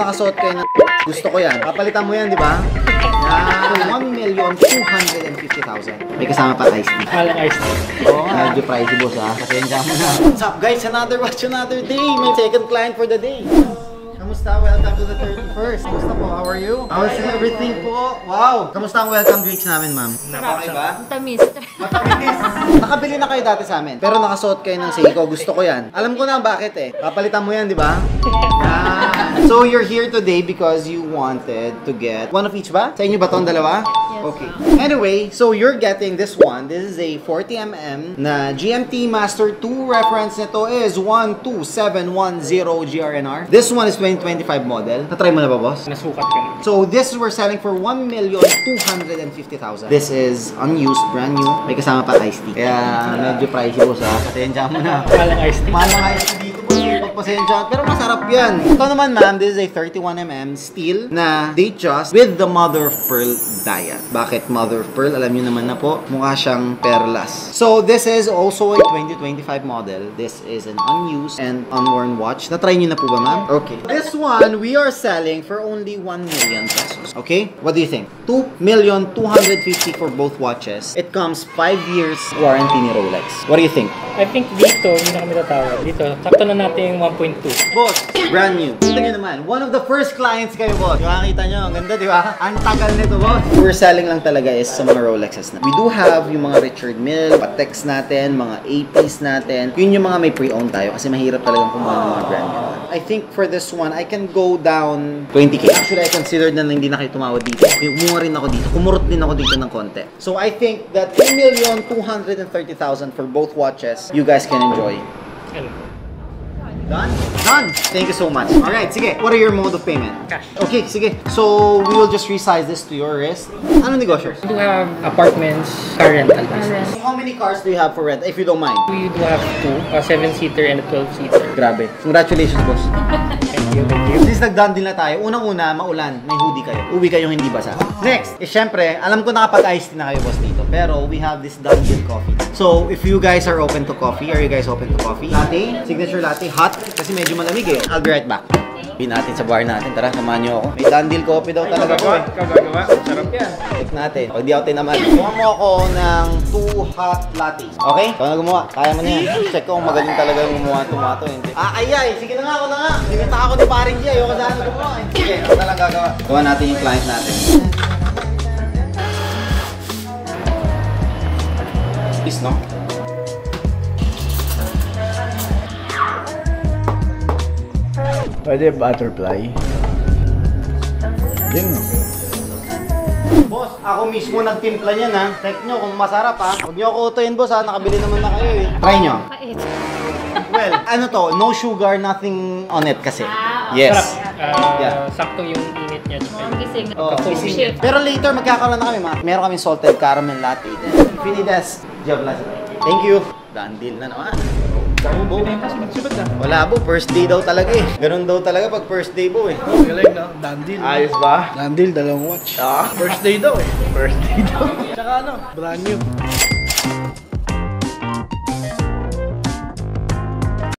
Nakasuot kayo ng gusto ko yan. Kapalitan mo yan, di ba? Yan. 1,250,000. May kasama pa iced tea. Walang iced tea. Oo, medyo pricey boss ha. Pasensya mo na. What's up guys? Another watch, another day. May second client for the day. Kamusta? Welcome to the 31st. Kamusta po? How are you? How's everything po? Wow! Kamusta ang welcome drinks namin, ma'am? Okay ba? Matamis. Matamis. Nakabili na kayo dati sa amin. Pero nakasuot kayo ng Seiko. Gusto ko yan. Alam ko na bakit eh. Papalitan mo yan, di ba? So you're here today because you wanted to get one of each ba? Sa inyo ba itong dalawa? Yes. Okay. Anyway, so you're getting this one. This is a 40mm na GMT Master 2. Reference nito is 12710 GRNR. This one is 2025 model. Na-try mo na ba, boss? Nasukat ka na. So this we're selling for 1,250,000. This is unused, brand new. May kasama pa iced tea. Kaya medyo pricey boss ha. Pasensya mo na. Walang iced tea. Mahal ng iced tea dito boss. Pagpasensya. Pero masarap yan. Ito naman ma'am, this is a 31mm steel na Datejust with the mother of pearl dial. Bakit mother of pearl? Alam niyo naman na po. Mukha siyang perlas. So this is also a 2025 model. This is an unused and unworn watch. Na-try niyo na po ba ma'am? Okay. This one, we are selling for only 1 million pesos. Okay? What do you think? 2,250,000 for both watches. It comes 5 years warranty ni Rolex. What do you think? I think dito, hindi na kami tatawag. Dito, sakto na natin yung 1.2. Boss, brand new. Kita nyo naman, one of the first clients kayo, boss. Makakita nyo, ang ganda, di ba? Ang tagal nito, boss. We're selling lang talaga is sa mga Rolexes na. We do have yung mga Richard Mille, Pateks natin, mga APs natin. Yun yung mga may pre-owned tayo kasi mahirap talagang kumuha ng mga brand new. I think for this one, I can go down 20K. Actually, I considered na hindi na kayo tumawad dito. Kumuha rin ako dito. Kumurot din ako dito ng konti. So, I think that 3,230,000 for both watches, you guys can enjoy. Done? Done! Thank you so much. Alright, sige. What are your mode of payment? Cash. Okay, sige. So, we will just resize this to your wrist. Anong negosyo? We do have apartments, car rental business. So, how many cars do you have for rent, if you don't mind? We do have two, a 7-seater and a 12-seater. Grabe. Congratulations, boss. Thank you, thank you. Since nag-done din na tayo, unang-una, maulan, may hoodie kayo. Uwi kayong hindi basa. Next, is syempre, alam ko nakapag-iced na kayo, boss, dito. Pero, we have this Dungeon coffee. So, if you guys are open to coffee, are you guys open to coffee? Latte, signature latte, hot, kasi medyo malamig eh. I'll be right back. Pin natin sa bar natin. Tara, samahan nyo ako. May Dungeon coffee daw talaga po eh. Kagagawa, sarap yan. Check natin. Pag di ako tinaman, gumawa mo ako ng 2 hot lattes. Okay? Ikaw na gumawa. Kaya mo na yan. Check ko kung magaling talaga yung gumawa tomato. Hindi. Ay. Sige na nga, ako na nga. Sinita ako ni paring G. Ayoko saan na gumawa eh. Sige, ako na lang gagawa. Gawa natin yung client natin. Peace, no? Pwede butterfly. Din no? Boss, ako mismo nagtimpla niyan ha. Check nyo kung masarap ha. Huwag nyo ako utuin boss ha. Nakabili naman na kayo eh. Try nyo. Mait. Well, ano to? No sugar, nothing on it kasi. Ah, Yes. Sarap. Yeah. Sakto yung init niya. Ang gising. Oh, Pagka-foamy. gising. Pero later magkakaroon na kami ma. Meron kaming salted caramel latte. Finides. Thank you. Done deal na naman. Bo. Wala po, first day daw talaga eh. Ganun daw talaga pag first day po eh. Galing no? Dandil. Ayos ba? Dandil, dalawang watch. Ah? First day daw eh. First day daw. Tsaka ano, brand new.